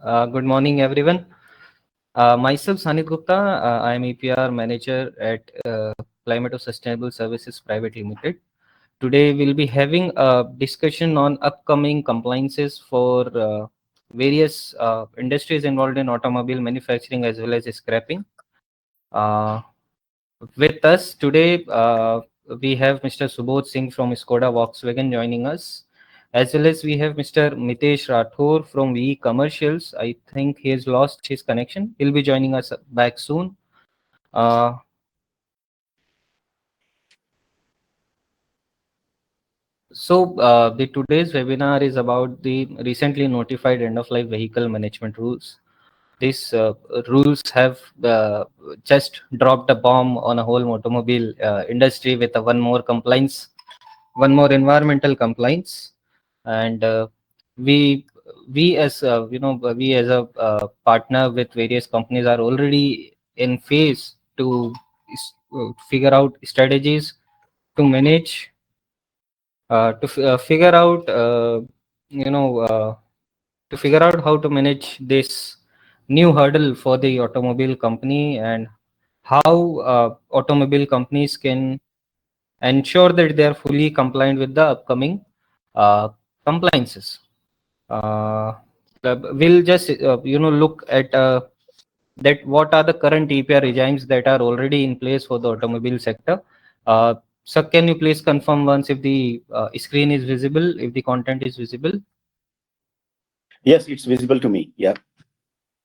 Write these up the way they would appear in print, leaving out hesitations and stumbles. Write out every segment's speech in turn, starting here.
Good morning, everyone. Myself, Sanit Gupta. I am EPR manager at Climate Sustainable Services Private Limited. Today, we'll be having a discussion on upcoming compliances for various industries involved in automobile manufacturing as well as scrapping. Uh, with us today, we have Mr. Subodh Singh from Skoda Volkswagen joining us, as well as we have Mr. Mitesh Rathore from VE Commercials. I think he has lost his connection. He'll be joining us back soon. Uh, the today's webinar is about the recently notified end-of-life vehicle management rules. These rules have just dropped a bomb on a whole automobile industry with a one more environmental compliance, and we as we as a partner with various companies are already in phase to figure out strategies to manage figure out you know to figure out how to manage this new hurdle for the automobile company, and how automobile companies can ensure that they are fully compliant with the upcoming uh, compliances. Uh, we'll just look at that what are the current EPR regimes that are already in place for the automobile sector. So can you please confirm once if the screen is visible, if the content is visible? Yes, it's visible to me. Yeah.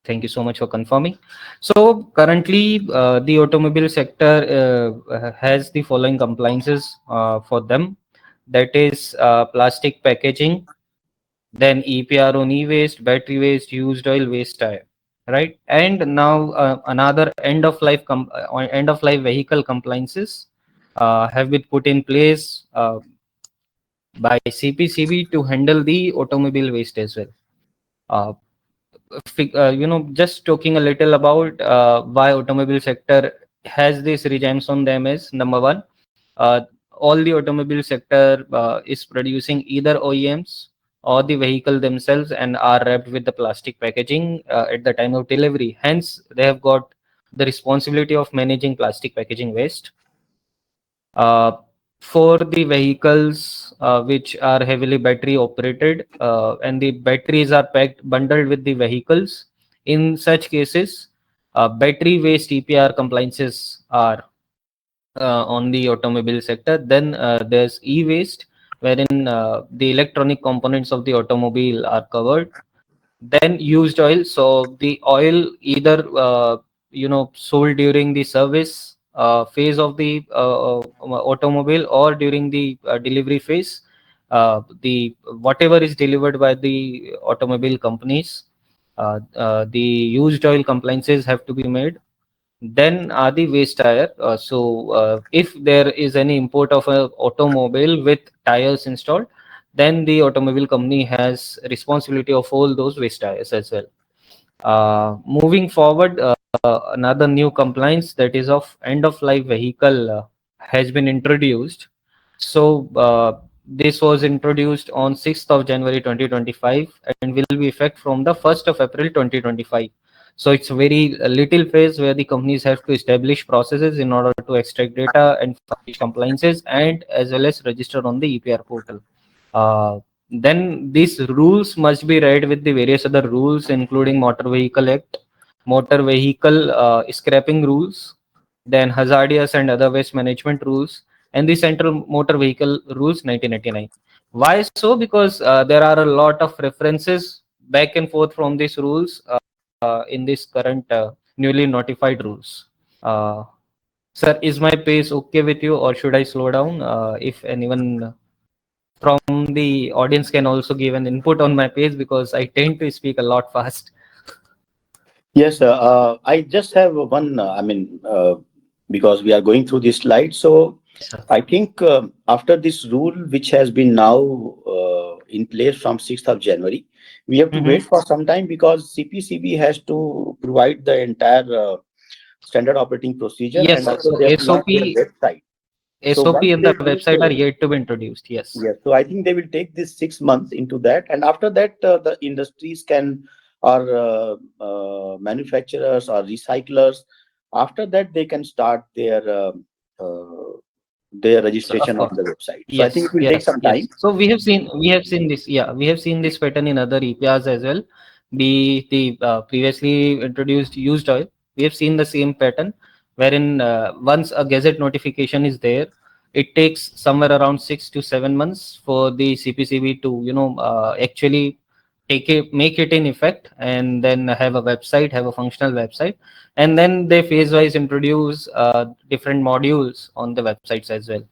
Thank you so much for confirming. So currently, the automobile sector has the following compliances for them. That is plastic packaging, then EPR on e-waste, battery waste, used oil, waste tire, right? And now another end of life vehicle compliances have been put in place by CPCB to handle the automobile waste as well. Uh, just talking a little about why automobile sector has these regimes on them is number one, uh, all the automobile sector is producing either OEMs or the vehicle themselves and are wrapped with the plastic packaging at the time of delivery. Hence, they have got the responsibility of managing plastic packaging waste. Uh, for the vehicles which are heavily battery operated and the batteries are packed bundled with the vehicles, in such cases, battery waste EPR compliances are on the automobile sector. Then there's e-waste, wherein the electronic components of the automobile are covered. Then used oil, so the oil either sold during the service phase of the automobile or during the delivery phase, the whatever is delivered by the automobile companies, the used oil compliances have to be made. Then are the waste tire. If there is any import of an automobile with tires installed, then the automobile company has responsibility of all those waste tires as well. Moving forward, another new compliance, that is of end of life vehicle, has been introduced. This was introduced on 6th of January 2025 and will be effect from the 1st of April 2025. So it's very little phase where the companies have to establish processes in order to extract data and file compliances and as well as register on the EPR portal. Then these rules must be read with the various other rules, including Motor Vehicle Act, Motor Vehicle Scrapping Rules, then Hazardous and Other Waste Management Rules, and the Central Motor Vehicle Rules 1989. Why so? Because there are a lot of references back and forth from these rules in this current newly notified rules. Uh, Sir, is my pace okay with you, or should I slow down? If anyone from the audience can also give an input on my pace, because I tend to speak a lot fast. Yes, I just have one. Because we are going through this slide, so Sir. I think after this rule, which has been now in place from 6th of January, we have to wait for some time because CPCB has to provide the entire standard operating procedure, Yes, and sir. also So they have to launch their SOP, website. So SOP once and they the do website are so, yet to be introduced. Yes. yes, so I think they will take this 6 months into that, and after that, the industries can or manufacturers or recyclers. After that, they can start their So of registration on course, the website. So I think it yes, will take yes, some time. yes. So we have seen this. Yeah, we have seen this pattern in other EPRs as well. Be the previously introduced used oil. We have seen the same pattern, wherein once a gazette notification is there, it takes somewhere around 6 to 7 months for the CPCB to actually make it in effect, and then have a website, have a functional website, and then they phase wise introduce different modules on the websites as well.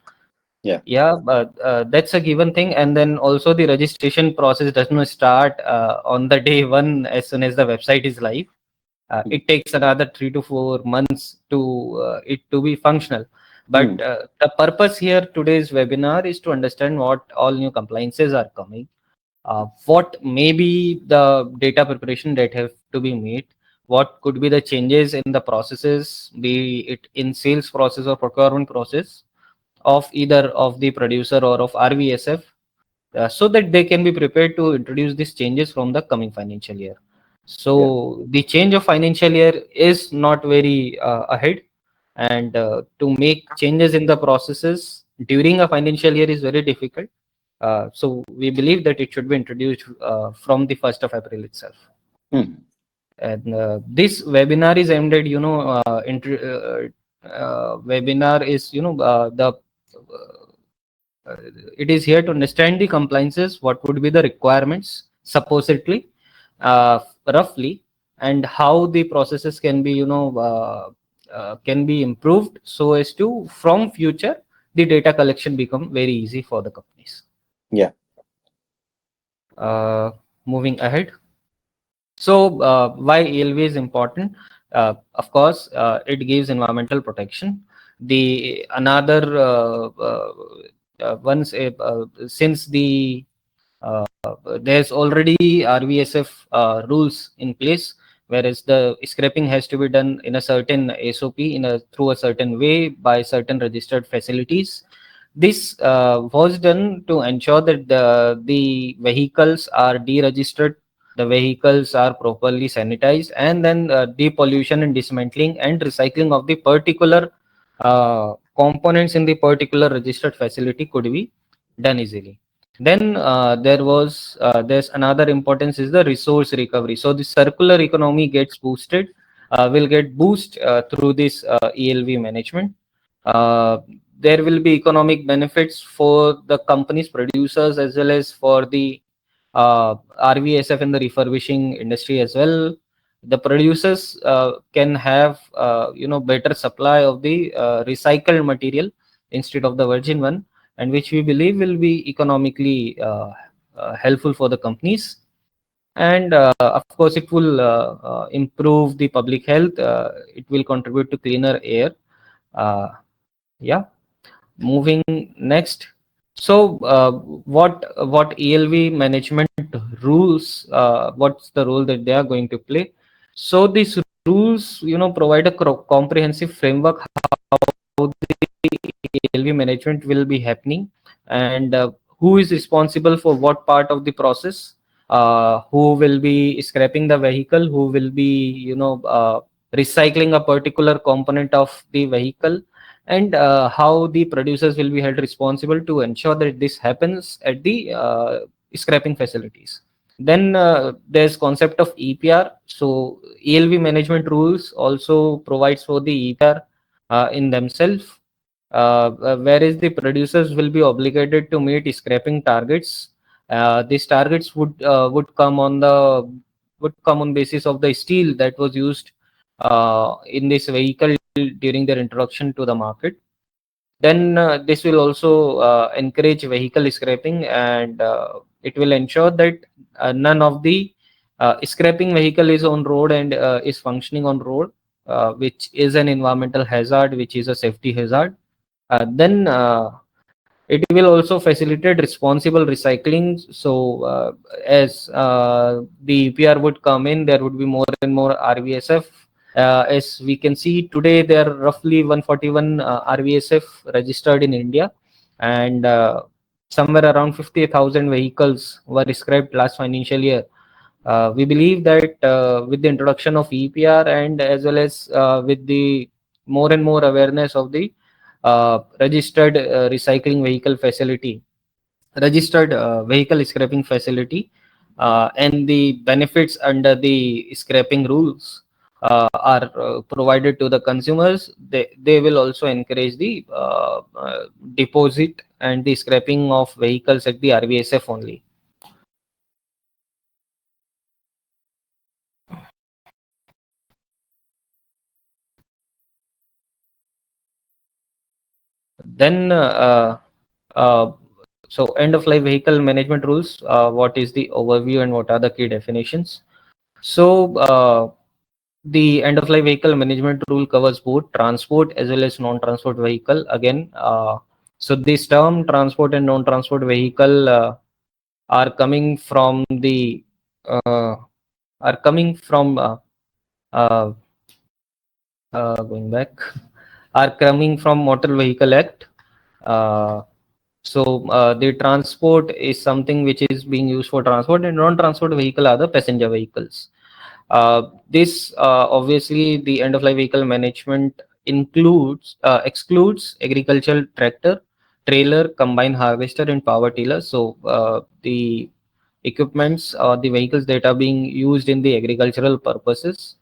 Yeah, Yeah, but that's a given thing. And then also the registration process does not start on the day one as soon as the website is live. mm, It takes another 3 to 4 months to it to be functional. But mm, the purpose here today's webinar is to understand what all new compliances are coming, what may be the data preparation that have to be made, what could be the changes in the processes, be it in sales process or procurement process of either of the producer or of RVSF, so that they can be prepared to introduce these changes from the coming financial year. yeah, So the change of financial year is not very ahead, and to make changes in the processes during a financial year is very difficult. So we believe that it should be introduced from the 1st of April itself. mm, And this webinar is aimed at, webinar is, uh, it is here to understand the compliances, what would be the requirements, supposedly, roughly, and how the processes can be, can be improved so as to, from future, the data collection become very easy for the companies. yeah, Uh, Moving ahead. So, why ELV is important? Of course, it gives environmental protection. The another once since there's already RVSF rules in place, whereas the scraping has to be done in a certain SOP, through a certain way by certain registered facilities. This was done to ensure that the vehicles are deregistered, the vehicles are properly sanitized, and then depollution and dismantling and recycling of the particular components in the particular registered facility could be done easily. Then there's another importance is the resource recovery. So the circular economy gets boosted, will get boost through this ELV management. Uh, there will be economic benefits for the companies producers as well as for the RVSF and the refurbishing industry as well. The producers can have better supply of the recycled material instead of the virgin one, and which we believe will be economically helpful for the companies. And of course, it will improve the public health. It will contribute to cleaner air. Uh, yeah. Moving next. So, what ELV management rules? What's the role that they are going to play? So these rules, provide a comprehensive framework how the ELV management will be happening, and who is responsible for what part of the process, who will be scrapping the vehicle, who will be recycling a particular component of the vehicle, and how the producers will be held responsible to ensure that this happens at the scrapping facilities. Then there's concept of EPR. So ELV management rules also provides for the EPR in themselves, whereas the producers will be obligated to meet scrapping targets. These targets would come on basis of the steel that was used in this vehicle during their introduction to the market. Then this will also encourage vehicle scrapping, and it will ensure that none of the scrapping vehicle is on road and is functioning on road, which is an environmental hazard, which is a safety hazard. Then it will also facilitate responsible recycling. So as the EPR would come in, there would be more and more RVSF. As we can see today, there are roughly 141 RVSF registered in India, and somewhere around 50,000 vehicles were scrapped last financial year. We believe that with the introduction of EPR and as well as with the more and more awareness of the registered recycling vehicle facility, registered vehicle scrapping facility, and the benefits under the scrapping rules are provided to the consumers, they will also encourage the deposit and the scrapping of vehicles at the RVSF only. Then uh, so end of life vehicle management rules, what is the overview and what are the key definitions? So the end of life vehicle management rule covers both transport as well as non-transport vehicle. Again, so this term transport and non-transport vehicle are coming from the uh, are coming from uh, going back are coming from Motor Vehicle Act. Uh, the transport is something which is being used for transport, and non-transport vehicle are the passenger vehicles. This obviously the end of life vehicle management includes excludes agricultural tractor, trailer, combine harvester, and power tiller. So the equipments or the vehicles that are being used in the agricultural purposes,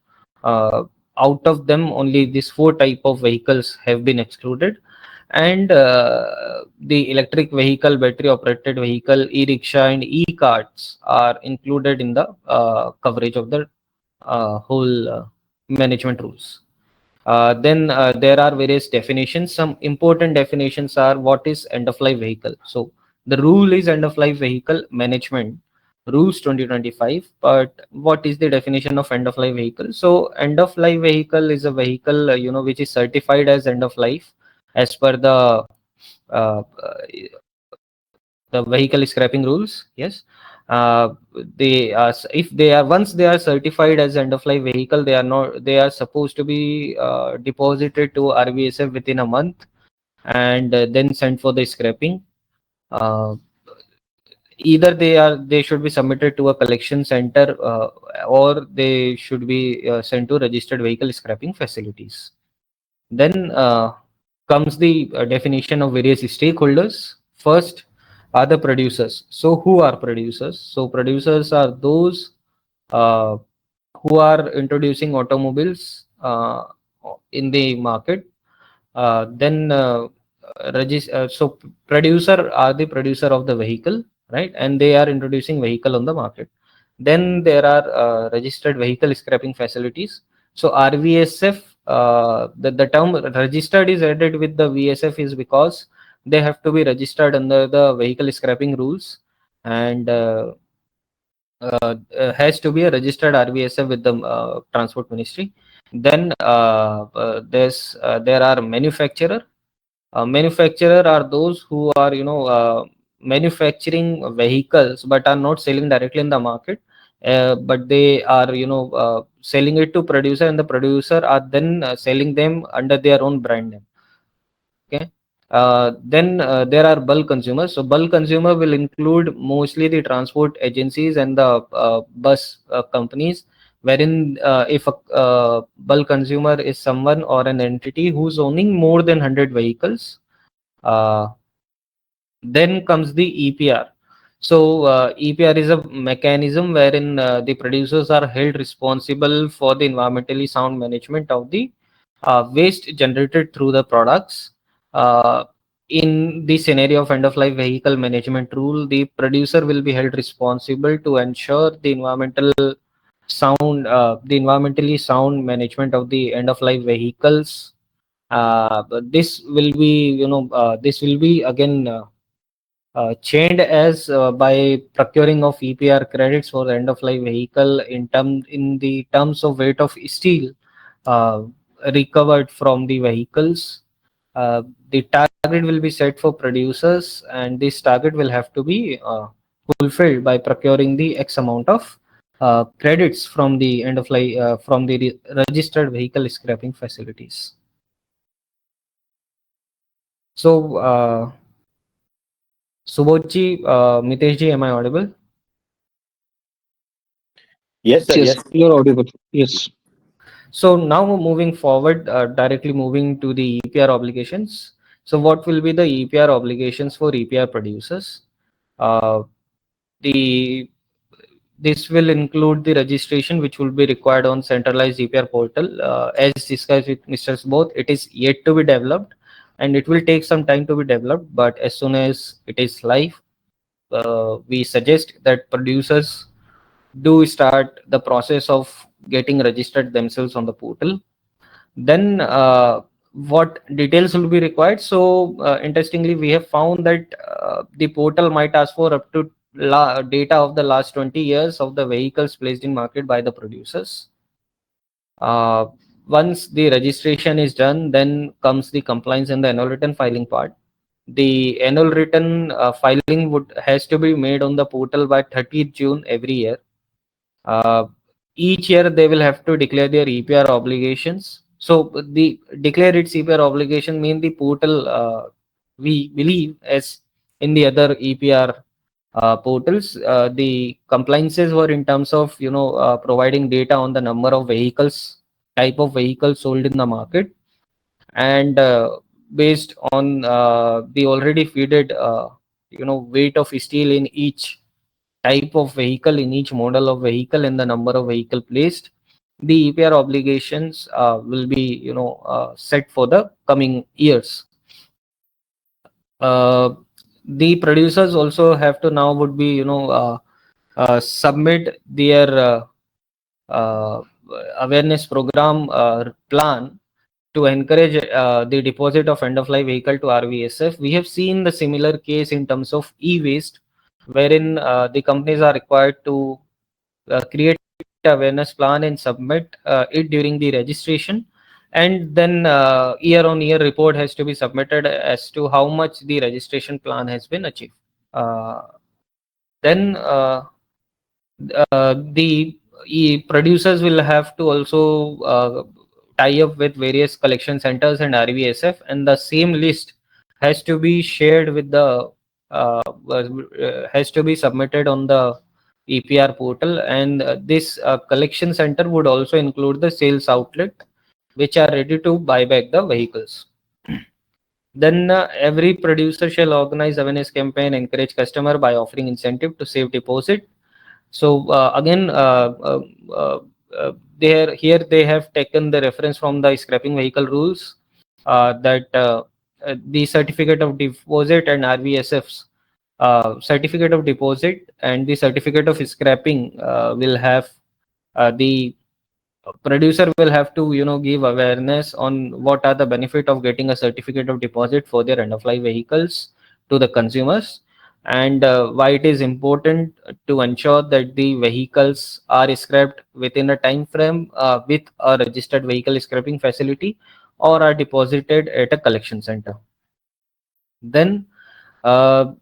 uh, out of them only these four type of vehicles have been excluded, and the electric vehicle, battery operated vehicle, e-rickshaw and e-carts are included in the coverage of the whole management rules. Then there are various definitions. Some important definitions are what is end of life vehicle. So the rule is end of life vehicle management rules 2025. But what is the definition of end of life vehicle? So end of life vehicle is a vehicle which is certified as end of life as per uh, the vehicle scrapping rules. Yes. They are, if they are, once they are certified as end of life vehicle, they are not, they are supposed to be deposited to RVSF within a month, and then sent for the scrapping. uh, Either they should be submitted to a collection center, or they should be sent to registered vehicle scrapping facilities. Then comes the definition of various stakeholders. First are the producers. So who are producers? So producers are those uh, who are introducing automobiles in the market. Then so producer are the producer of the vehicle, right? And they are introducing vehicle on the market. Then there are registered vehicle scrapping facilities. So RVSF, the term registered is added with the VSF is because they have to be registered under the vehicle scrapping rules, and has to be a registered RVSF with the Transport Ministry. Then there are manufacturer. Manufacturer are those who are manufacturing vehicles but are not selling directly in the market, but they are selling it to producer, and the producer are then selling them under their own brand name. Okay. Then there are bulk consumers. So bulk consumer will include mostly the transport agencies and the bus companies, wherein if a bulk consumer is someone or an entity who's owning more than 100 vehicles. uh, then comes the EPR. So EPR is a mechanism wherein the producers are held responsible for the environmentally sound management of the waste generated through the products. Uh, in the scenario of end of life vehicle management rule, the producer will be held responsible to ensure the environmentally sound management of the end of life vehicles. But this will be again chained as by procuring of EPR credits for the end of life vehicle in the terms of weight of steel uh, recovered from the vehicles. The target will be set for producers, and this target will have to be fulfilled by procuring the X amount of credits from the end of life from the registered vehicle scrapping facilities. So, Subodhji, Miteshji, am I audible? Yes, sir. Yes, Yes. yes, you're audible. Yes. So now moving forward, directly moving to the EPR obligations. So what will be the EPR obligations for EPR producers? Uh, the This will include the registration which will be required on centralized EPR portal. As discussed with Mr. Both, it is yet to be developed and it will take some time to be developed. But as soon as it is live, we suggest that producers do start the process of getting registered themselves on the portal. Then what details will be required? So interestingly, we have found that the portal might ask for up to data of the last 20 years of the vehicles placed in market by the producers. uh, Once the registration is done, then comes the compliance and the annual return filing part. The annual return filing would has to be made on the portal by 30th June every year. uh, each year they will have to declare their EPR obligations. So the declare its EPR obligation mean the portal, we believe, as in the other EPR portals, the compliances were in terms of providing data on the number of vehicles, type of vehicles sold in the market, and based on the already feeded weight of steel in each type of vehicle, in each model of vehicle, and the number of vehicle placed, the EPR obligations will be set for the coming years. uh, the producers also have to now would be submit their uh, awareness program plan to encourage the deposit of end of life vehicle to RVSF. We have seen the similar case in terms of e-waste, wherein the companies are required to create awareness plan and submit it during the registration, and then year on year report has to be submitted as to how much the registration plan has been achieved. Then the producers will have to also tie up with various collection centers and RVSF, and the same list has to be shared with the has to be submitted on the EPR portal, and this collection center would also include the sales outlet which are ready to buy back the vehicles. Then every producer shall organize awareness campaign, encourage customer by offering incentive to save deposit. So again, uh, there here they have taken the reference from the scrapping vehicle rules, that the certificate of deposit and RVSF's certificate of deposit and the certificate of scrapping will have the producer will have to give awareness on what are the benefit of getting a certificate of deposit for their end of life vehicles to the consumers, and why it is important to ensure that the vehicles are scrapped within a time frame with a registered vehicle scrapping facility or are deposited at a collection center. Then uh,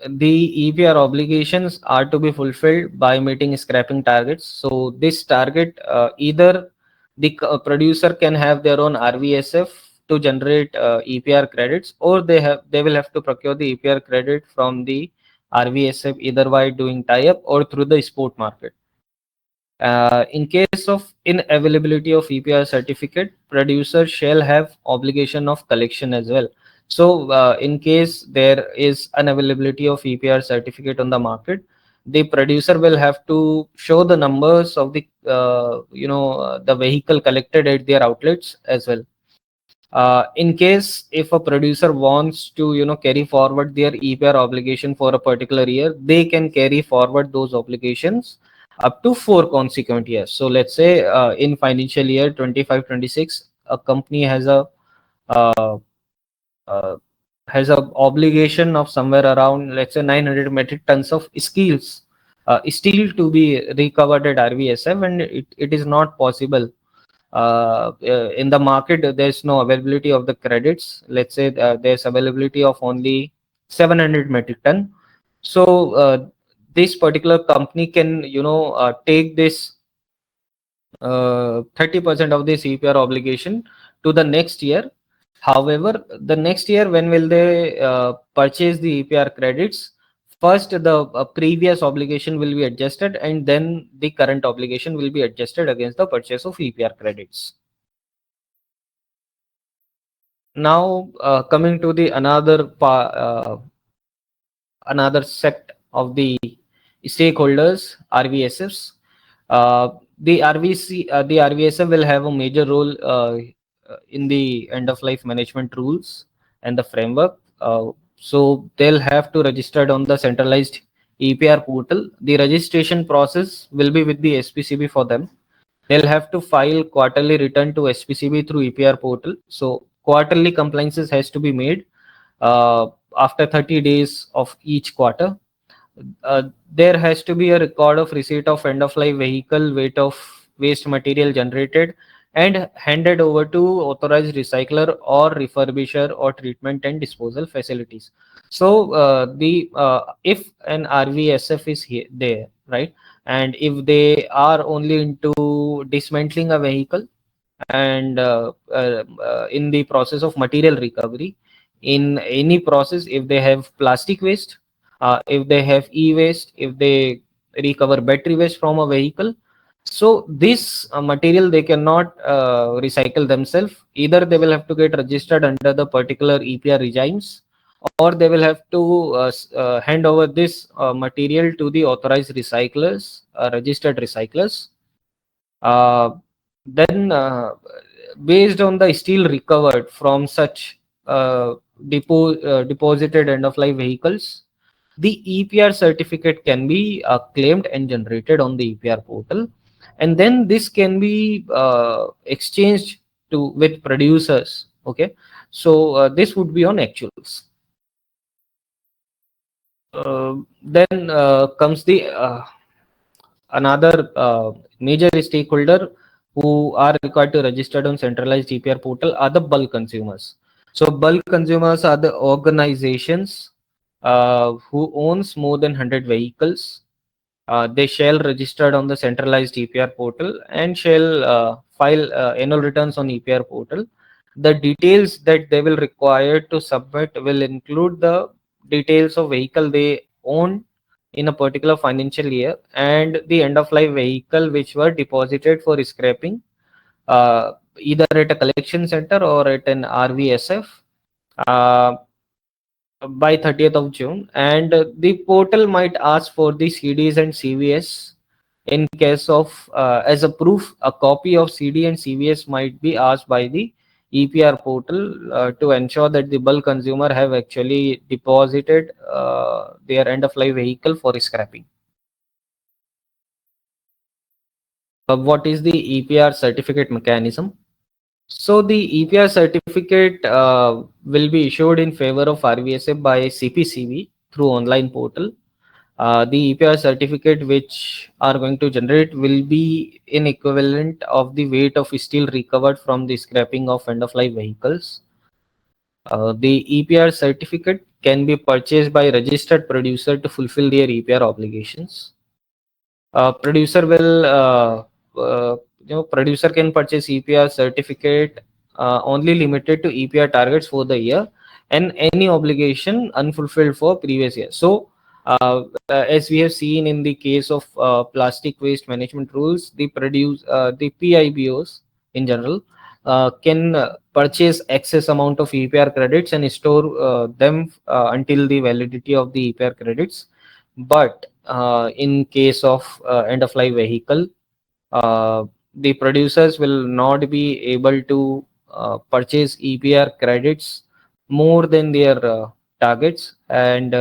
the EPR obligations are to be fulfilled by meeting scrapping targets. So this target, either the producer can have their own RVSF to generate EPR credits, or they will have to procure the EPR credit from the RVSF either by doing tie-up or through the spot market. In case of inavailability of EPR certificate, producer shall have obligation of collection as well. So, in case there is unavailability of EPR certificate on the market, the producer will have to show the numbers of the the vehicle collected at their outlets as well. In case if a producer wants to carry forward their EPR obligation for a particular year, they can carry forward those obligations up to 4 consecutive years. So let's say in financial year 25-26, a company uh, uh, has a obligation of somewhere around, let's say, 900 metric tons of steel to be recovered at RVSF, and it is not possible in the market. There's no availability of the credits. Let's say there's availability of only 700 metric ton. So this particular company can take this 30% of the CPR obligation to the next year. However, the next year, when will they purchase the EPR credits? first the previous obligation will be adjusted, and then the current obligation will be adjusted against the purchase of EPR credits. Now coming to the another set of the stakeholders, RVSFs. The RVSF will have a major role in the end of life management rules and the framework. So they'll have to register on the centralized EPR portal. The registration process will be with the SPCB for them. They'll have to file quarterly return to SPCB through EPR portal. So quarterly compliances has to be made uh, after 30 days of each quarter. There has to be a record of receipt of end of life vehicle, weight of waste material generated and handed over to authorized recycler or refurbisher or treatment and disposal facilities. So the if an RVSF is here there, right, and if they are only into dismantling a vehicle and in the process of material recovery, in any process, if they have plastic waste, if they have e-waste, if they recover battery waste from a vehicle, so this material they cannot recycle themselves. Either they will have to get registered under the particular EPR regimes, or they will have to hand over this material to the authorized recyclers, registered recyclers. uh, then based on the steel recovered from such deposited end of life vehicles, the EPR certificate can be claimed and generated on the EPR portal, and then this can be exchanged to with producers. Okay, so this would be on actuals. Then comes the another major stakeholder who are required to register on centralized EPR portal are the bulk consumers. So bulk consumers are the organizations who owns more than 100 vehicles. They shall registered on the centralized EPR portal and shall file annual returns on EPR portal. The details that they will require to submit will include the details of vehicle they own in a particular financial year and the end of life vehicle which were deposited for scrapping either at a collection center or at an RVSF uh, by 30th of June, and the portal might ask for the CDs and CVS. In case of as a proof, a copy of CD and CVS might be asked by the EPR portal to ensure that the bulk consumer have actually deposited their end of life vehicle for scrapping. What is the EPR certificate mechanism? So the EPR certificate will be issued in favor of RVSA by CPCB through online portal. The EPR certificate which are going to generate will be in equivalent of the weight of steel recovered from the scrapping of end of life vehicles. The EPR certificate can be purchased by registered producer to fulfill their EPR obligations. Producer will producer can purchase EPR certificate only limited to EPR targets for the year and any obligation unfulfilled for previous year. So as we have seen in the case of plastic waste management rules, the PIBOs in general can purchase excess amount of EPR credits and store them until the validity of the EPR credits. But in case of end of life vehicle, uh, the producers will not be able to purchase EPR credits more than their targets, and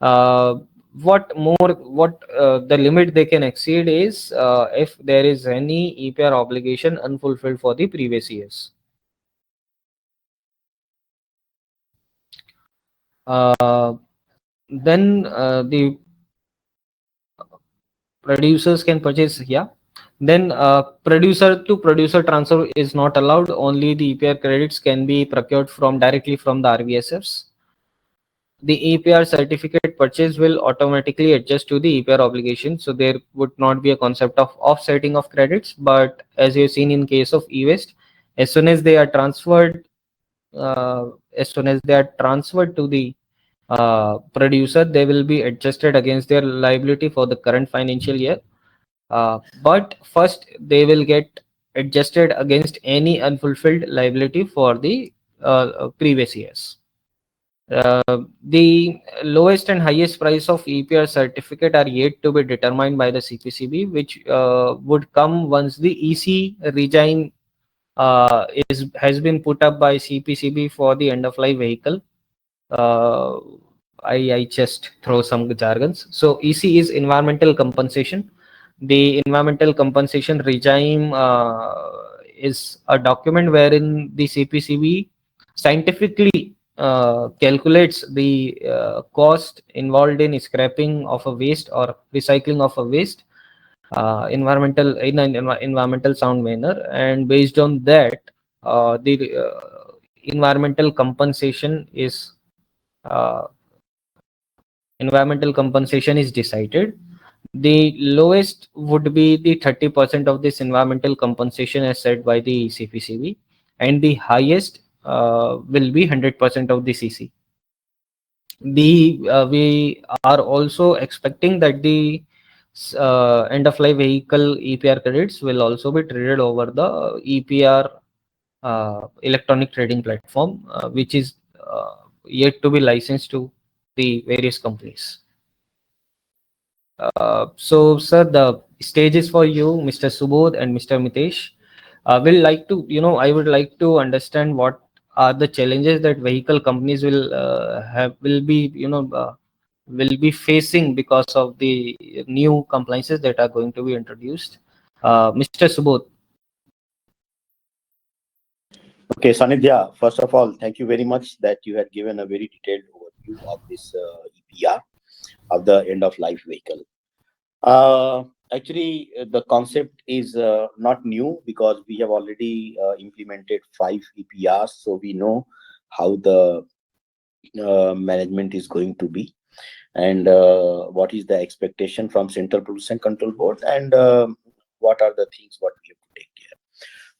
uh, what the limit they can exceed is if there is any EPR obligation unfulfilled for the previous years. Uh, then the producers can purchase, yeah, then producer to producer transfer is not allowed. Only the EPR credits can be procured from directly from the RVSFs. The EPR certificate purchase will automatically adjust to the EPR obligation, so there would not be a concept of offsetting of credits. But as you've seen in case of e-waste, as soon as they are transferred to the producer, they will be adjusted against their liability for the current financial year. But first, they will get adjusted against any unfulfilled liability for the previous years. The lowest and highest price of EPR certificate are yet to be determined by the CPCB, which would come once the EC regime is has been put up by CPCB for the end of life vehicle. Uh, I just throw some jargons. So EC is environmental compensation. The environmental compensation regime is a document wherein the CPCB scientifically calculates the cost involved in scrapping of a waste or recycling of a waste environmental in an environmental sound manner, and based on that, the environmental compensation is uh, environmental compensation is decided. The lowest would be the 30% of this environmental compensation as said by the CPCB, and the highest will be 100% of the CC. We are also expecting that the end of life vehicle EPR credits will also be traded over the EPR electronic trading platform, which is yet to be licensed to the various companies. So, sir, the stage is for you, Mr. Subodh and Mr. Mitesh. Will like to, I would like to understand what are the challenges that vehicle companies will be facing because of the new compliances that are going to be introduced. Mr. Subodh. Okay, Sanidhya, first of all, thank you very much that you had given a very detailed overview of this EPR of the end of life vehicle. Actually, the concept is not new because we have already implemented 5 EPRs, so we know how the management is going to be, and what is the expectation from Central Pollution Control Board, and what are the things what we have to take care.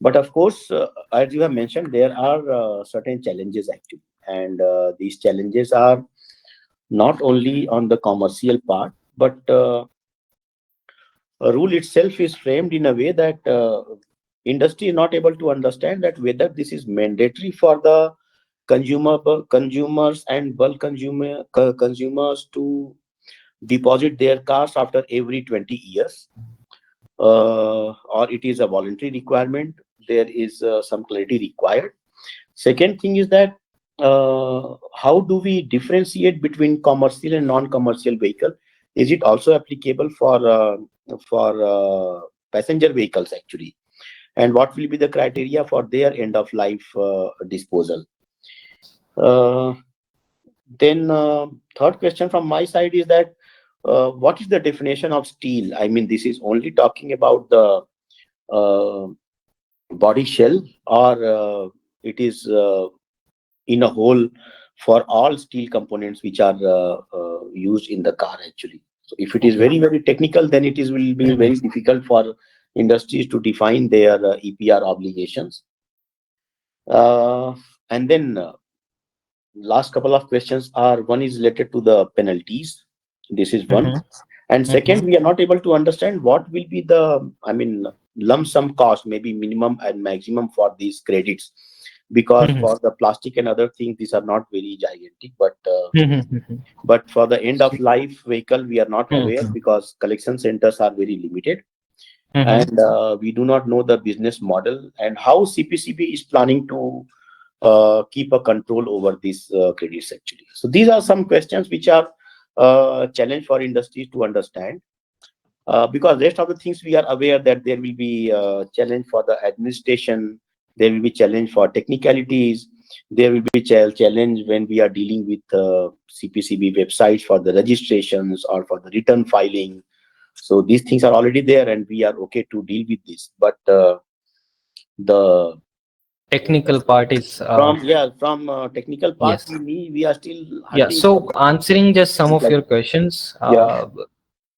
But of course, as you have mentioned, there are certain challenges actually, and these challenges are not only on the commercial part, but a rule itself is framed in a way that industry is not able to understand that whether this is mandatory for the consumers and bulk consumers to deposit their cars after every 20 years, or it is a voluntary requirement. There is some clarity required. Second thing is that how do we differentiate between commercial and non-commercial vehicle? Is it also applicable for passenger vehicles actually? And what will be the criteria for their end of life disposal? Then third question from my side is that what is the definition of steel? I mean, this is only talking about the body shell, or it is in a whole for all steel components which are used in the car actually. So if it is very, very technical, then it is will be very difficult for industries to define their EPR obligations. And then last couple of questions are, one is related to the penalties. This is one. And second, we are not able to understand what will be the, I mean, lump sum cost, maybe minimum and maximum for these credits, because for the plastic and other things, these are not very gigantic, but for the end of life vehicle, we are not aware because collection centers are very limited, and we do not know the business model and how CPCB is planning to keep a control over these credits actually. So these are some questions which are challenge for industries to understand, because rest of the things we are aware that there will be challenge for the administration, there will be challenge for technicalities, there will be challenge when we are dealing with CPCB websites for the registrations or for the return filing. So these things are already there and we are okay to deal with this, but the Technical part is from technical part, yes. we are still Yeah, hunting for so answering just some things of like your questions, yeah.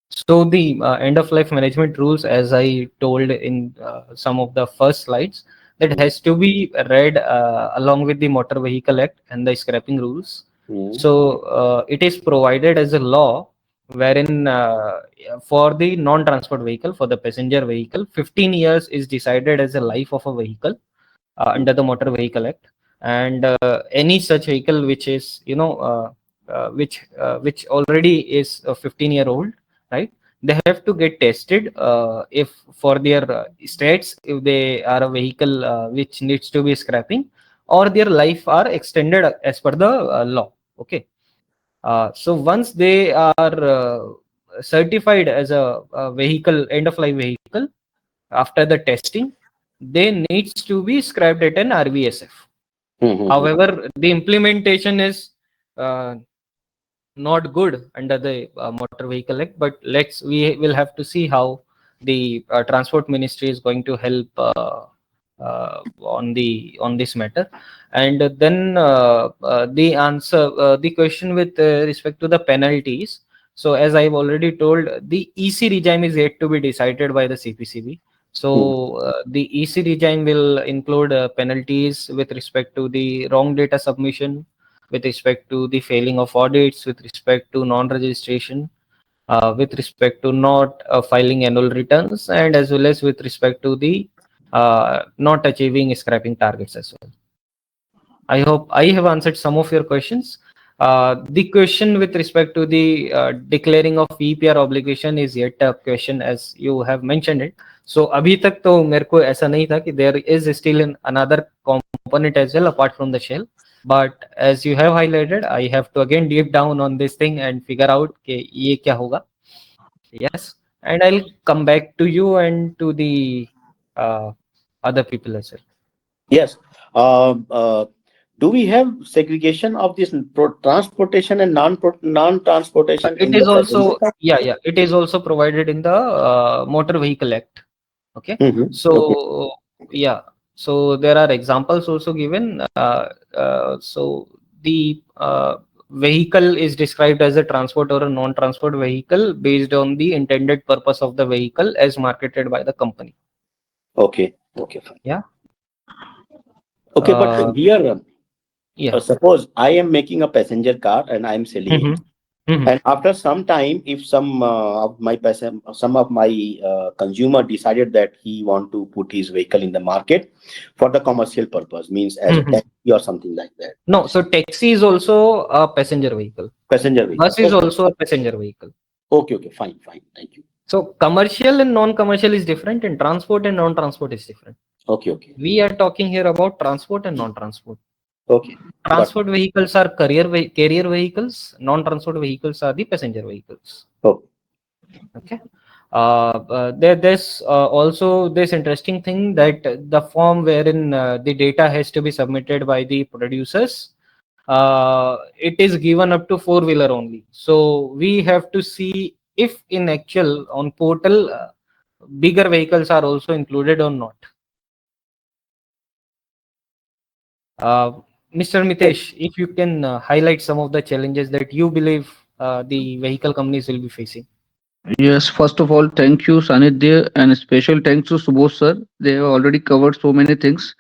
so the end of life management rules, as I told in some of the first slides, that has to be read along with the Motor Vehicle Act and the scrapping rules. Mm-hmm. So it is provided as a law wherein for the non-transport vehicle, for the passenger vehicle, 15 years is decided as a life of a vehicle under the Motor Vehicle Act, and any such vehicle which is which already is a 15-year old, right? They have to get tested if for their states, if they are a vehicle which needs to be scrapping, or their life are extended as per the law. Okay. So once they are certified as a vehicle, end of life vehicle, after the testing, they needs to be scrapped at an RVSF. Mm-hmm. However, the implementation is uh, not good under the Motor Vehicle Act, but we will have to see how the Transport Ministry is going to help on this matter. And then the question with respect to the penalties. So as I've already told, the EC regime is yet to be decided by the CPCB. So the EC regime will include penalties with respect to the wrong data submission, with respect to the failing of audits, with respect to non-registration, with respect to not filing annual returns, and as well as with respect to the not achieving scrapping targets as well. I hope I have answered some of your questions. The question with respect to the declaring of EPR obligation is yet a question, as you have mentioned it. So अभी तक तो मेरे को ऐसा नहीं था कि there is still another component as well apart from the shell. But as you have highlighted, I have to again deep down on this thing and figure out कि ये क्या होगा. Yes, and I'll come back to you and to the uh, other people as well. Yes. Um, uh, do we have segregation of this transportation and non-transportation It in the is passenger also, car? yeah, yeah, it is also provided in the Motor Vehicle Act. Okay, Okay. so yeah, so there are examples also given. So the vehicle is described as a transport or a non-transport vehicle based on the intended purpose of the vehicle as marketed by the company. Okay. Okay. Fine. Yeah. Okay. But Uh, here, yeah. suppose I am making a passenger car and I am selling it. Hmm. Hmm. And after some time, if some of my consumer decided that he want to put his vehicle in the market for the commercial purpose, means as a Hmm. taxi or something like that, No, so taxi is also a passenger vehicle. passenger vehicle. Bus is Okay, also a passenger vehicle. okay, okay, fine, fine, thank you. So commercial and non-commercial is different, and transport and non-transport is different. Okay, okay, We are talking here about transport and non-transport. okay, got Transport vehicles are carrier vehicles. Non-transport vehicles are the passenger vehicles. oh, Okay. There's also this interesting thing that the form wherein the data has to be submitted by the producers, it is given up to four-wheeler only. So we have to see if in actual on portal bigger vehicles are also included or not. Uh, Mr. Mitesh, if you can highlight some of the challenges that you believe the vehicle companies will be facing. Yes, first of all, thank you, Sanidhya, and a special thanks to Subodh sir. They have already covered so many things,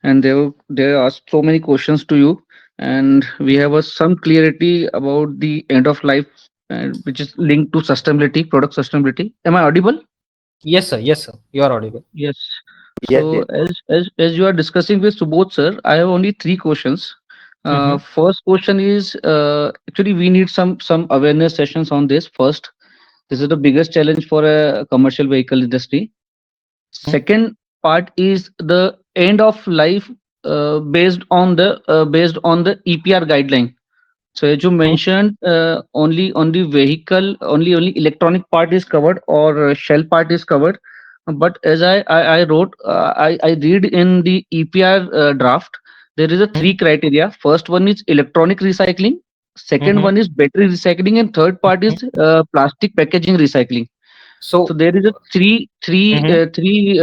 and they asked so many questions to you, and we have some clarity about the end of life, which is linked to sustainability, product sustainability. Am I audible? Yes, sir. Yes, sir. You are audible. Yes. yes, So yes, as you are discussing with Subodh sir, I have only three questions. Mm-hmm. First question is actually we need some awareness sessions on this first. This is the biggest challenge for a commercial vehicle industry. Mm-hmm. Second part is the end of life based on the EPR guideline. So as you mentioned, only vehicle, only electronic part is covered or shell part is covered. But as I wrote, I read in the EPR draft, there is a three criteria. First one is electronic recycling. Second Mm-hmm. one is battery recycling, and third part is plastic packaging recycling. So So, there is a mm-hmm. three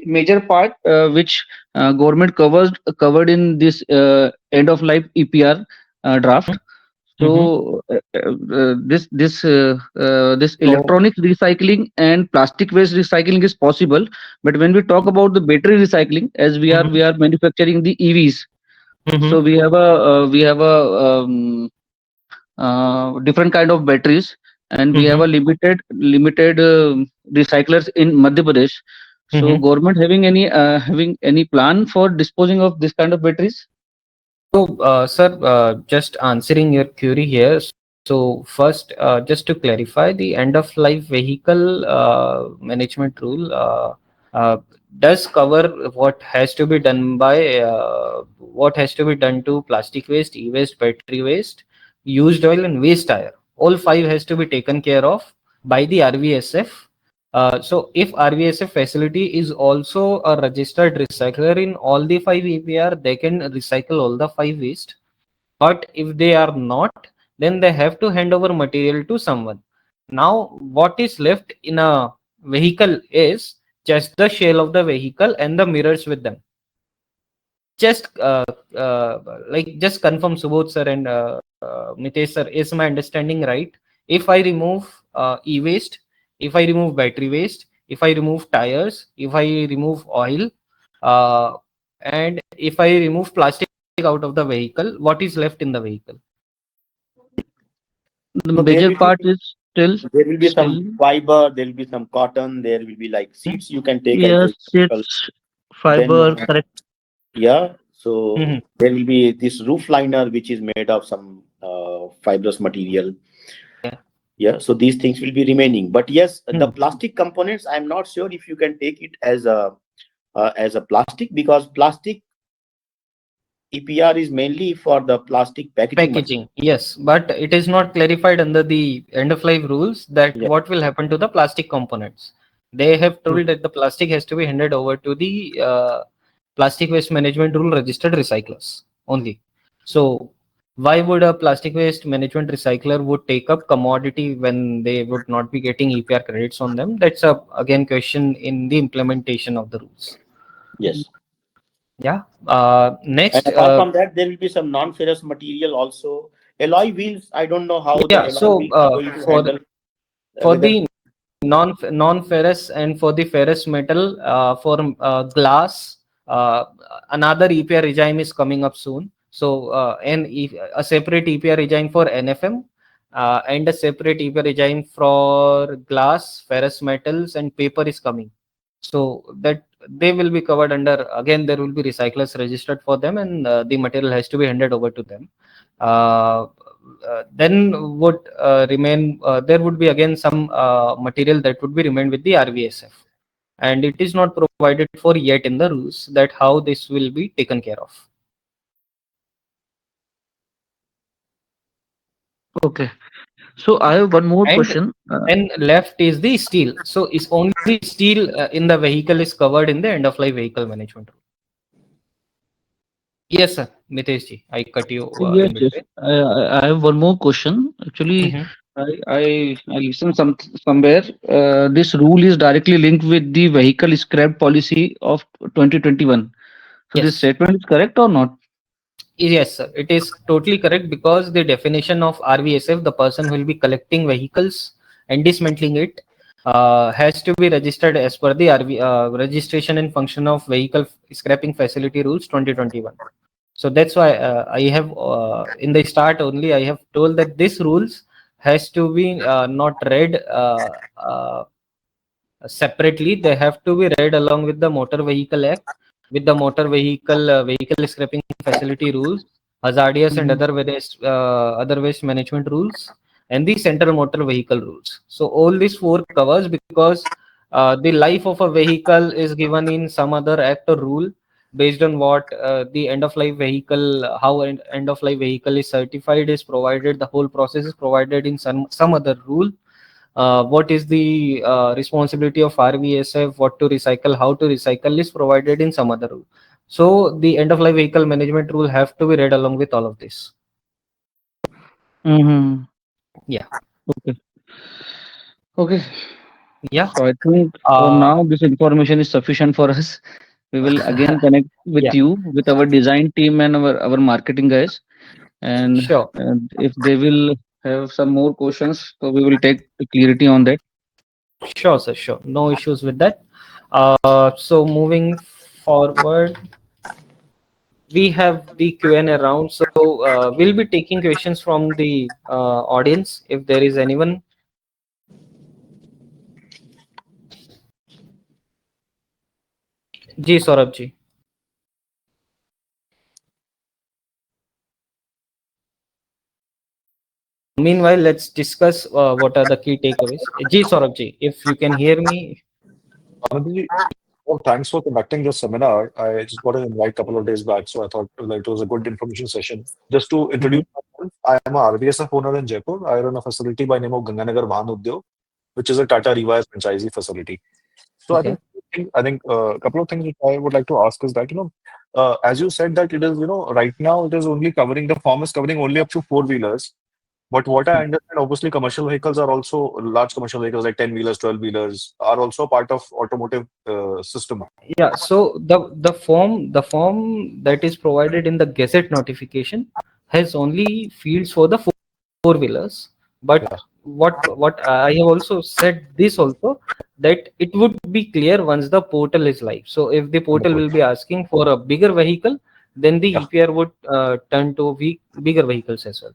major part which government covered in this end of life EPR draft. Mm-hmm. So this So, electronic recycling and plastic waste recycling is possible, but when we talk about the battery recycling, as we mm-hmm. are manufacturing the EVs, So Mm-hmm. we have a different kind of batteries, and we have Mm-hmm. a limited recyclers in Madhya Pradesh. So Mm-hmm. government having any plan for disposing of this kind of batteries? So, sir, just answering your query here. So, first, just to clarify, the end of life vehicle management rule does cover what has to be done by what has to be done to plastic waste, e-waste, battery waste, used oil, and waste tire. All five has to be taken care of by the RVSF. So if RVSF facility is also a registered recycler in all the five EPR, they can recycle all the five waste. But if they are not, then they have to hand over material to someone. Now, what is left in a vehicle is just the shell of the vehicle and the mirrors with them. Just just confirm, Subodh sir and Mitesh sir, is my understanding right? If I remove e-waste, if I remove battery waste, if I remove tires, if I remove oil, uh, and if I remove plastic out of the vehicle, what is left in the vehicle? The So there major will be part is some still fiber, there will be some cotton, there will be like seeds you can take as yes, an example. it's Then fiber, correct. yeah, Mhm. so there will be this roof liner which is made of some fibrous material. Yeah. Yeah, so these things will be remaining. But yes, the Hmm. plastic components, I'm not sure if you can take it as a plastic, because plastic EPR is mainly for the plastic packaging material. Packaging, yes, but it is not clarified under the end of life rules that Yeah. what will happen to the plastic components. They have Hmm. told that the plastic has to be handed over to the plastic waste management rule registered recyclers only. So why would a plastic waste management recycler would take up commodity when they would not be getting EPR credits on them? That's a again question in the implementation of the rules. Yes. Yeah. And Next, apart from that, there will be some non-ferrous material also. Alloy wheels, I don't know how the yeah. alloy So wheels are going to handle for whether. the non-ferrous and for the ferrous metal for glass, another EPR regime is coming up soon. So a separate EPR regime for NFM and a separate EPR regime for glass, ferrous metals, and paper is coming. So that they will be covered under, again there will be recyclers registered for them, and the material has to be handed over to them. uh, then would remain there would be again some material that would be remained with the RVSF, and it is not provided for yet in the rules that how this will be taken care of. Okay. So I have one more And question. then left is the steel. So is only steel in the vehicle is covered in the end of life vehicle management rule. Yes, sir. Mitesh ji, I cut you Yes, in yes. between. I have one more question. Actually, Mhm. I listened somewhere. This rule is directly linked with the vehicle scrap policy of 2021. So this Yes. statement is correct or not? Yes, sir. It is totally correct because the definition of RVSF, the person who will be collecting vehicles and dismantling it, has to be registered as per the registration and function of vehicle scrapping facility rules 2021. So that's why I have in the start only I have told that this rules has to be not read separately. They have to be read along with the Motor Vehicle Act, with the Motor Vehicle Scrapping Facility Rules, hazardous and Mhm. other waste management rules, and the Central Motor Vehicle Rules. So all these four covers because the life of a vehicle is given in some other act or rule based on what the end of life vehicle, how end of life vehicle is certified is provided. The whole process is provided in some other rule. What is the responsibility of RVSF, what to recycle, how to recycle is provided in some other rule. So the end of life vehicle management rule have to be read along with all of this. Mhm. Yeah. Okay. Okay. Yeah. So I think for Uh, now this information is sufficient for us. We will again connect with yeah. you, with our design team and our marketing guys. Sure. And if they will have some more questions, so we will take the clarity on that. Sure, sir. Sure. No issues with that. So moving forward. we have the Q&A round. So we'll be taking questions from the audience if there is anyone. Ji Saurabh ji. Meanwhile, let's discuss what are the key takeaways. Ji Saurabh ji, if you can hear me. Anandji, well, thanks for conducting this seminar. I just got an invite a couple of days back, so I thought it was a good information session. Just to introduce Mhm. myself, I am a RBSF owner in Jaipur. I run a facility by name of Ganganagar Vahan Udyog, which is a Tata Revise franchisee facility. So Okay. I think a couple of things which I would like to ask is that, as you said that it is, right now it is only covering, the form is covering only up to four-wheelers. But what I understand, obviously, commercial vehicles are also large commercial vehicles like 10 wheelers, 12 wheelers are also part of automotive system. Yeah, so the form that is provided in the gazette notification has only fields for the four wheelers. But Yeah. what I have also said this also, that it would be clear once the portal is live. So if the portal Wonderful. will be asking for a bigger vehicle, then the Yeah. EPR would turn to bigger vehicles as well.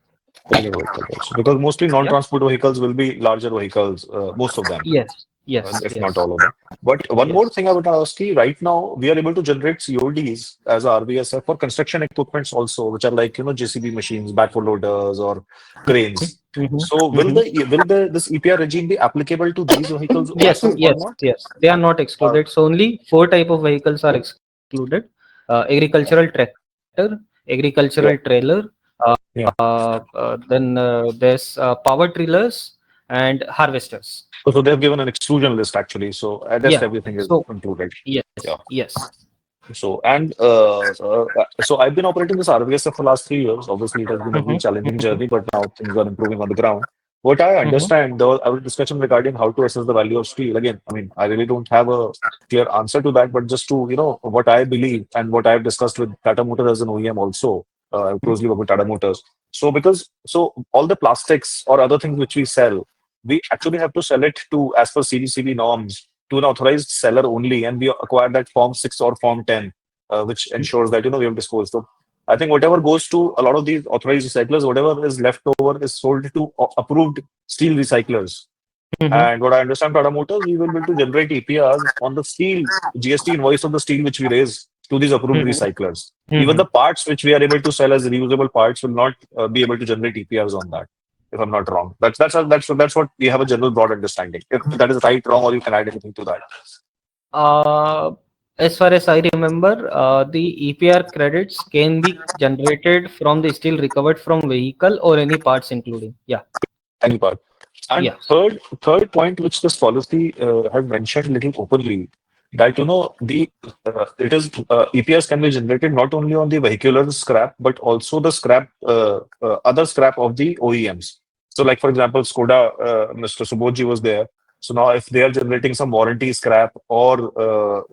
Bigger vehicles also. Because mostly Yeah. non-transport vehicles will be larger vehicles, most of them, Yes. Yes. if not Yes. all of them. But one more Yes. thing I would ask you, right now, we are able to generate CODs as a RVSF for construction equipments also, which are like, JCB machines, backhoe loaders, or cranes. Mm-hmm. So Mm-hmm. will this EPR regime be applicable to these vehicles Yes, also or yes, not? yes. They are not Uh, excluded. So only four type of vehicles are excluded: agricultural tractor, agricultural yeah, trailer, yeah. then there's power trillers and harvesters. So they have given an exclusion list actually. So I guess Yeah. everything is So included. yes, Yeah. yes. So I've been operating this RVSF for last 3 years. Obviously, it has been a Mm-hmm. very challenging Mm-hmm. journey, but now things are improving on the ground. What I Mm-hmm. understand, though, our discussion regarding how to assess the value of steel. Again, I mean, I really don't have a clear answer to that, but just to what I believe and what I've discussed with Tata Motors as an OEM also. I closely work with Tata Motors. So all the plastics or other things which we sell, we actually have to sell it to as per CDCB norms to an authorized seller only, and we acquire that Form 6 or Form 10, which ensures that we have disposed. So I think whatever goes to a lot of these authorized recyclers, whatever is left over is sold to approved steel recyclers. Mm-hmm. And what I understand, Tata Motors, we will be able to generate APRs on the steel GST invoice of the steel which we raise to these approved Mm-hmm. recyclers. Even Mm-hmm. the parts which we are able to sell as reusable parts will not be able to generate APRs on that. If I'm not wrong, that's what we have a general broad understanding. If that is right, wrong, or you can add anything to that. Uh, as far as I remember, the EPR credits can be generated from the steel recovered from vehicle or any parts including. Yeah. Any part. And Yeah. third point, which this policy has mentioned little openly, that the it is EPS can be generated not only on the vehicular scrap but also the scrap other scrap of the OEMs. So, like for example, Skoda, Mr. Subodhji was there. So now, if they are generating some warranty scrap, or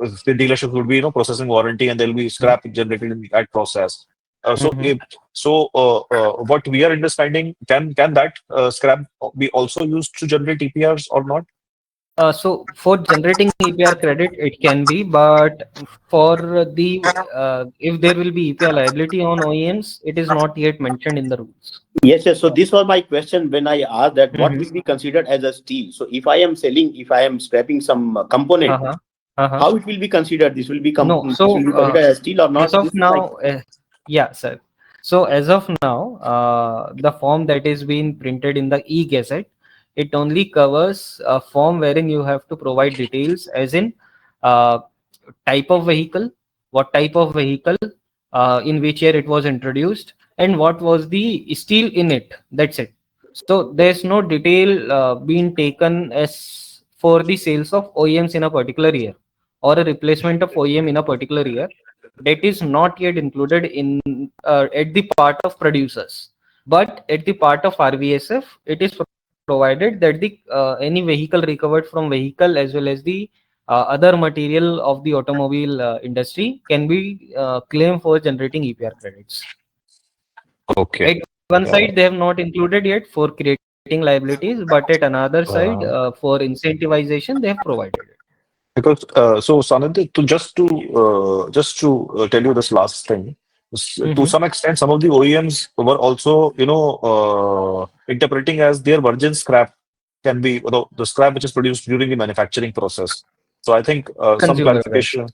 if the dealership would be processing warranty, and there will be scrap generated in that process. So, Mhm. if what we are understanding, can that scrap be also used to generate EPRs or not? So for generating EPR credit, it can be, but for the if there will be EPR liability on OEMs, it is not yet mentioned in the rules. Yes, yes. So this was my question when I asked that what Mm-hmm. will be considered as a steel. So if I am scrapping some component, Uh-huh. Uh-huh. how it will be considered? This will be No, this will so be considered as steel or as not? of This is my now, yeah, sir. So as of now, the form that is being printed in the e-gazette, it only covers a form wherein you have to provide details, as in uh, type of vehicle, what type of vehicle, in which year it was introduced, and what was the steel in it. That's it. So there's no detail being taken as for the sales of OEMs in a particular year or a replacement of OEM in a particular year. That is not yet included in at the part of producers. But at the part of RVSF, it is provided that the any vehicle recovered from vehicle as well as the other material of the automobile industry can be claimed for generating EPR credits. Okay. At one Uh, side, they have not included yet for creating liabilities, but at another side, uh, for incentivization, they have provided it. because so Sanadip, to just to tell you this last thing, To some extent, some of the OEMs were also, interpreting as their virgin scrap can be the scrap which is produced during the manufacturing process. So I think some Consumer, right? clarification,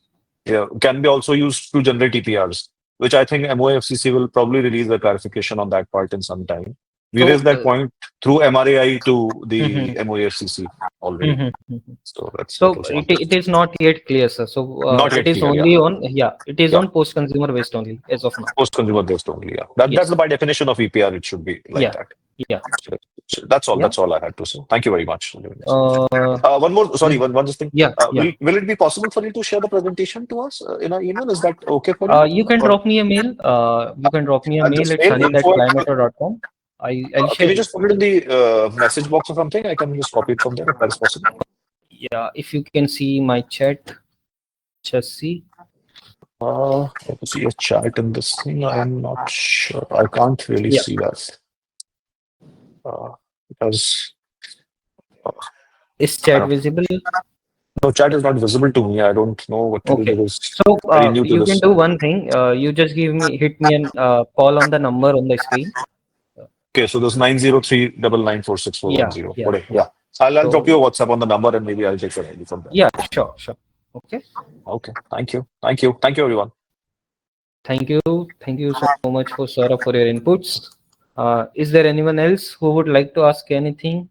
yeah, can be also used to generate EPRs, which I think MOFCC will probably release a clarification on that part in some time. We So, raised that point through MRAI to the mhm, MOFCC already. mhm, mhm. So that So was one. it is not yet clear, sir. So Not it yet is clear, yeah. only on, yeah, it is Yeah. on post-consumer waste only as of now. Post-consumer based only, yeah. That's Yes. by definition of EPR, it should be like Yeah. that. Yeah. So that's all. Yeah. That's all I had to say. Thank you very much. Uh, One more, sorry, is, one just thing. yeah. Yeah. Will it be possible for you to share the presentation to us in our email? Is that okay for you? You can Or drop me a mail. You can drop me a mail just at mail info at, sunny@climator.com. I'll can share you it. just put it in the message box or something? I can just copy it from there if that is possible. Yeah. If you can see my chat, just see. Let me see a chat in this thing. I'm not sure. I can't really Yeah. see that. Because Is I chat don't, visible? no, chat is not visible to me. I don't know what to do Okay. because So very new to you can this. do one thing. You just hit me an call on the number on the screen. Okay, so there's 903994641. Yeah. Yeah. Okay, Yeah. yeah. I'll drop So you a WhatsApp on the number and maybe I'll take your ID from there. yeah, sure, sure. Okay. Okay, thank you. Thank you. Thank you, everyone. Thank you. Thank you so much for Saurabh for your inputs. Is there anyone else who would like to ask anything?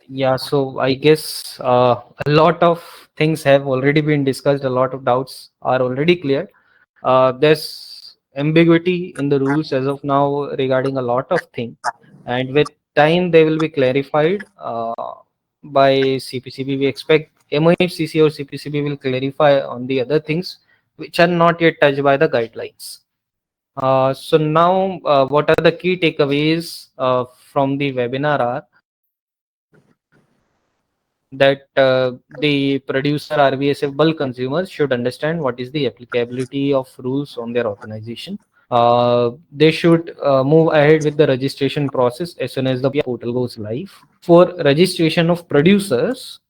Yeah, so I guess a lot of things have already been discussed. A lot of doubts are already clear. There's ambiguity in the rules as of now regarding a lot of things, and with time they will be clarified by CPCB. We expect MOFCC or CPCB will clarify on the other things which are not yet touched by the guidelines. So now, what are the key takeaways from the webinar are that the producer RVSF bulk consumers should understand what is the applicability of rules on their organization. They should move ahead with the registration process as soon as the portal goes live. For registration of producers,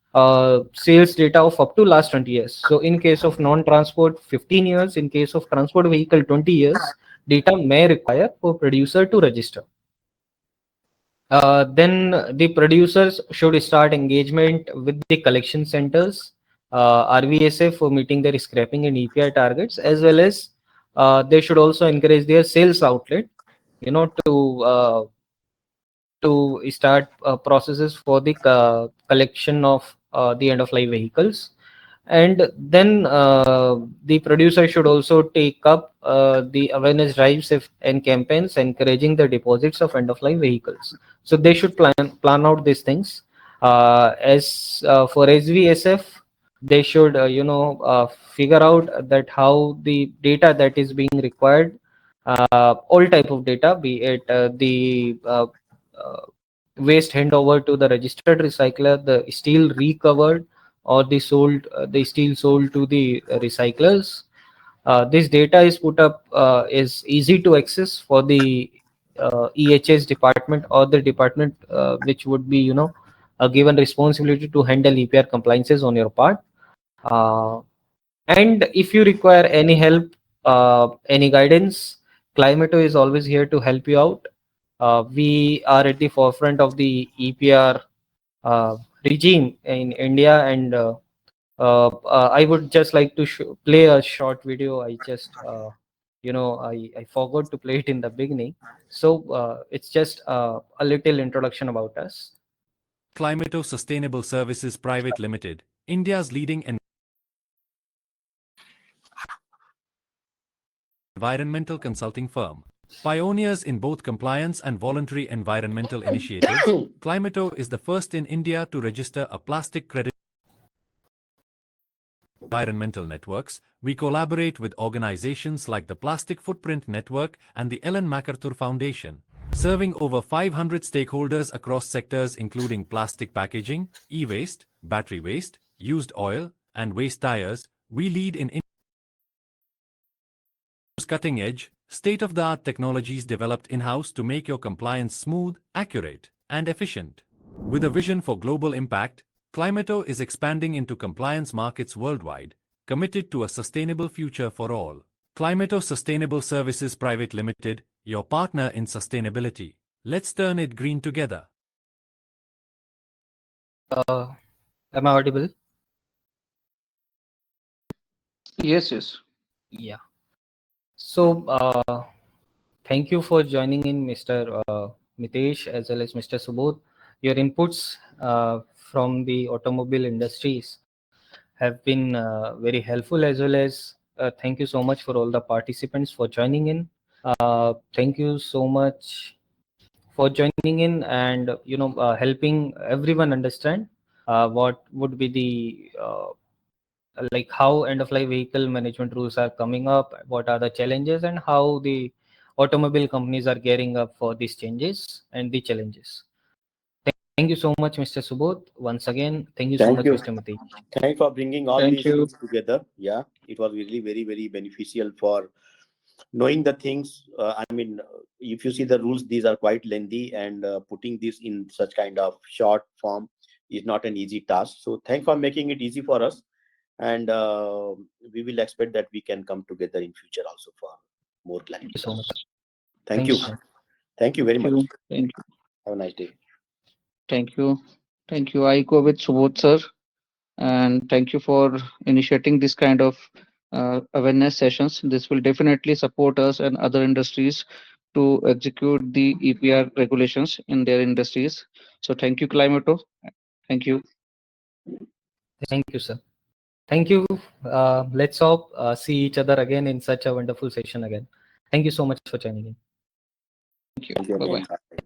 sales data of up to last 20 years. So in case of non-transport, 15 years. In case of transport vehicle, 20 years. Data may require for producer to register. Then the producers should start engagement with the collection centers, RVSF for meeting their scrapping and EPR targets, as well as they should also encourage their sales outlet, to start processes for the collection of the end of life vehicles. And then the producer should also take up the awareness drives and campaigns encouraging the deposits of end of life vehicles. So they should plan out these things. As for SVSF, they should figure out that how the data that is being required, all type of data, be it the waste handover to the registered recycler, the steel recovered, or the steel sold to the recyclers. This data is put up, is easy to access for the EHS department or the department which would be given responsibility to handle EPR compliances on your part. And if you require any help, any guidance, Climato is always here to help you out. We are at the forefront of the EPR regime in India, and I would just like to play a short video. I just, I forgot to play it in the beginning. So it's just a little introduction about us. Climato Sustainable Services Private Limited, India's leading environmental consulting firm. Pioneers in both compliance and voluntary environmental initiatives, Climato is the first in India to register a plastic credit environmental networks. We collaborate with organizations like the Plastic Footprint Network and the Ellen MacArthur Foundation, serving over 500 stakeholders across sectors including plastic packaging, e-waste, battery waste, used oil, and waste tires. We lead in cutting-edge, state-of-the-art technologies developed in-house to make your compliance smooth, accurate, and efficient. With a vision for global impact, Climato is expanding into compliance markets worldwide, committed to a sustainable future for all. Climato Sustainable Services Private Limited, your partner in sustainability. Let's turn it green together. Am I audible? Yes, yes. Yeah. So, thank you for joining in, Mr. Mitesh, as well as Mr. Subodh. Your inputs from the automobile industries have been very helpful, as well as thank you so much for all the participants for joining in. Thank you so much for joining in and helping everyone understand what would be the like how end of life vehicle management rules are coming up, what are the challenges, and how the automobile companies are gearing up for these changes and the challenges. Thank you so much, Mr. Subodh. Once again, thank you so Thank much, you. Mr. Mitesh. Thanks for bringing all Thank these you. things together. Yeah, it was really very, very beneficial for knowing the things. If you see the rules, these are quite lengthy, and putting this in such kind of short form is not an easy task. So, thanks for making it easy for us, and we will expect that we can come together in future also for more Thank you clarity. so much. Thank Thank you you. so much. Thank you very Thank much. you. Thank you. Have a nice day. Thank you. Thank you. I go with Subodh sir, and thank you for initiating this kind of awareness sessions. This will definitely support us and other industries to execute the EPR regulations in their industries. So thank you, Climato. Thank you. Thank you, sir. Thank you. Let's hope see each other again in such a wonderful session again. Thank you so much for joining in. Thank you. Thank you Bye bye. again. Bye.